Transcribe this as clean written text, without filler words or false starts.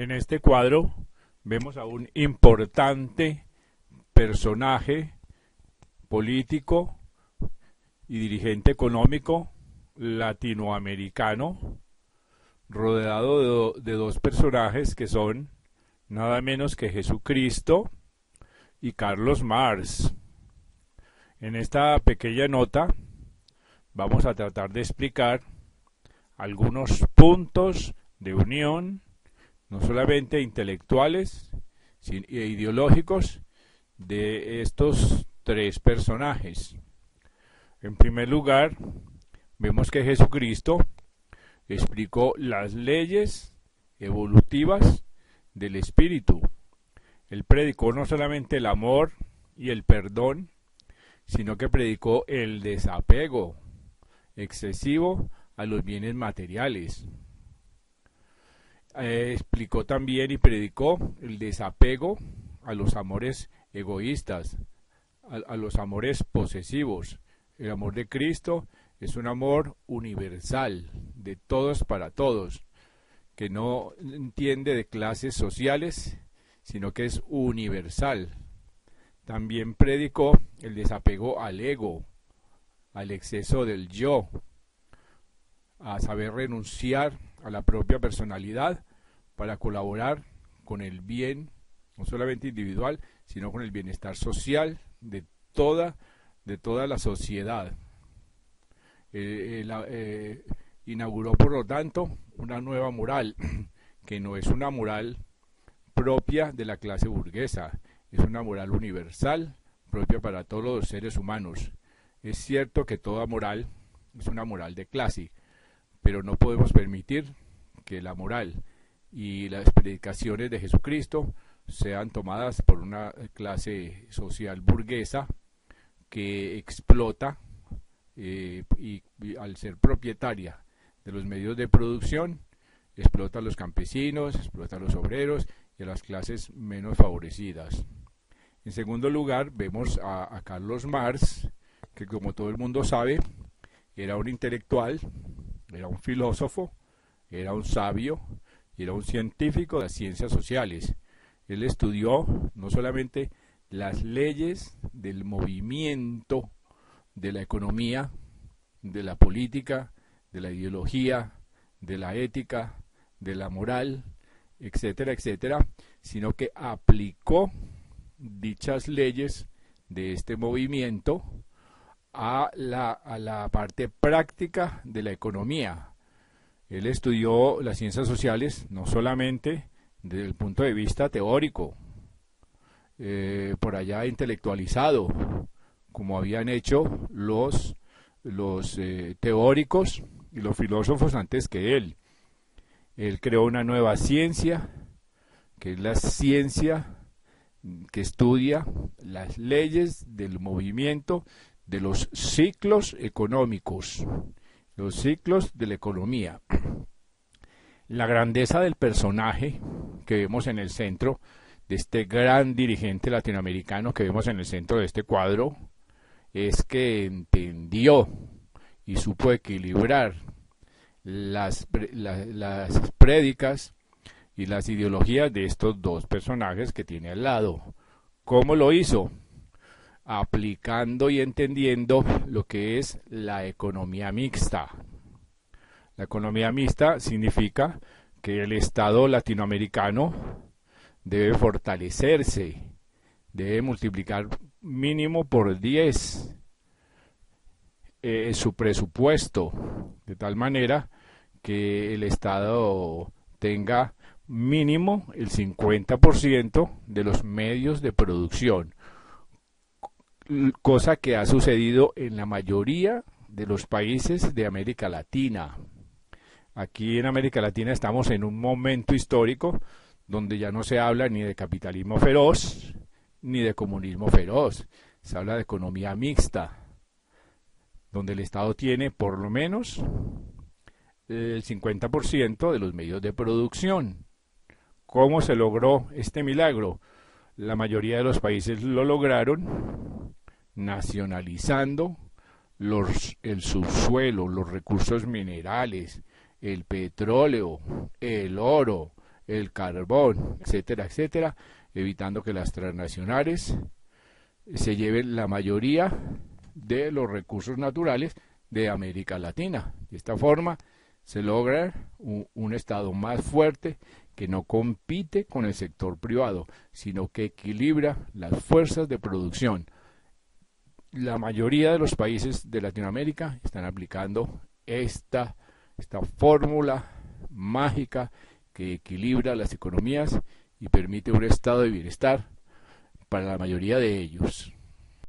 En este cuadro vemos a un importante personaje político y dirigente económico latinoamericano, rodeado de dos personajes que son nada menos que Jesucristo y Carlos Marx. En esta pequeña nota vamos a tratar de explicar algunos puntos de unión, no solamente intelectuales e ideológicos, de estos tres personajes. En primer lugar, vemos que Jesucristo explicó las leyes evolutivas del espíritu. Él predicó no solamente el amor y el perdón, sino que predicó el desapego excesivo a los bienes materiales. Explicó también y predicó el desapego a los amores egoístas, a los amores posesivos. El amor de Cristo es un amor universal, de todos para todos, que no entiende de clases sociales, sino que es universal. También predicó el desapego al ego, al exceso del yo, a saber renunciar a la propia personalidad para colaborar con el bien, no solamente individual, sino con el bienestar social de toda la sociedad. Inauguró, por lo tanto, una nueva moral, que no es una moral propia de la clase burguesa, es una moral universal, propia para todos los seres humanos. Es cierto que toda moral es una moral de clase, pero no podemos permitir que la moral y las predicaciones de Jesucristo sean tomadas por una clase social burguesa que explota y al ser propietaria de los medios de producción, explota a los campesinos, explota a los obreros y a las clases menos favorecidas. En segundo lugar, vemos a Carlos Marx, que como todo el mundo sabe, era un intelectual, era un filósofo, era un sabio y era un científico de las ciencias sociales. Él estudió no solamente las leyes del movimiento, de la economía, de la política, de la ideología, de la ética, de la moral, etcétera, etcétera, sino que aplicó dichas leyes de este movimiento a la parte práctica de la economía. Él estudió las ciencias sociales no solamente desde el punto de vista teórico, por allá intelectualizado, como habían hecho los teóricos y los filósofos antes que él. Él creó una nueva ciencia, que es la ciencia que estudia las leyes del movimiento de los ciclos económicos, los ciclos de la economía. La grandeza del personaje que vemos en el centro, de este gran dirigente latinoamericano que vemos en el centro de este cuadro, es que entendió y supo equilibrar las prédicas y las ideologías de estos dos personajes que tiene al lado. ¿Cómo lo hizo? Aplicando y entendiendo lo que es la economía mixta. La economía mixta significa que el Estado latinoamericano debe fortalecerse, debe multiplicar mínimo por 10 su presupuesto, de tal manera que el Estado tenga mínimo el 50% de los medios de producción, cosa que ha sucedido en la mayoría de los países de América Latina. Aquí en América Latina estamos en un momento histórico donde ya no se habla ni de capitalismo feroz ni de comunismo feroz, se habla de economía mixta, donde el Estado tiene por lo menos el 50% de los medios de producción. ¿Cómo se logró este milagro? La mayoría de los países lo lograron nacionalizando el subsuelo, los recursos minerales, el petróleo, el oro, el carbón, etcétera, etcétera, evitando que las transnacionales se lleven la mayoría de los recursos naturales de América Latina. De esta forma se logra un Estado más fuerte que no compite con el sector privado, sino que equilibra las fuerzas de producción. La mayoría de los países de Latinoamérica están aplicando esta fórmula mágica que equilibra las economías y permite un estado de bienestar para la mayoría de ellos.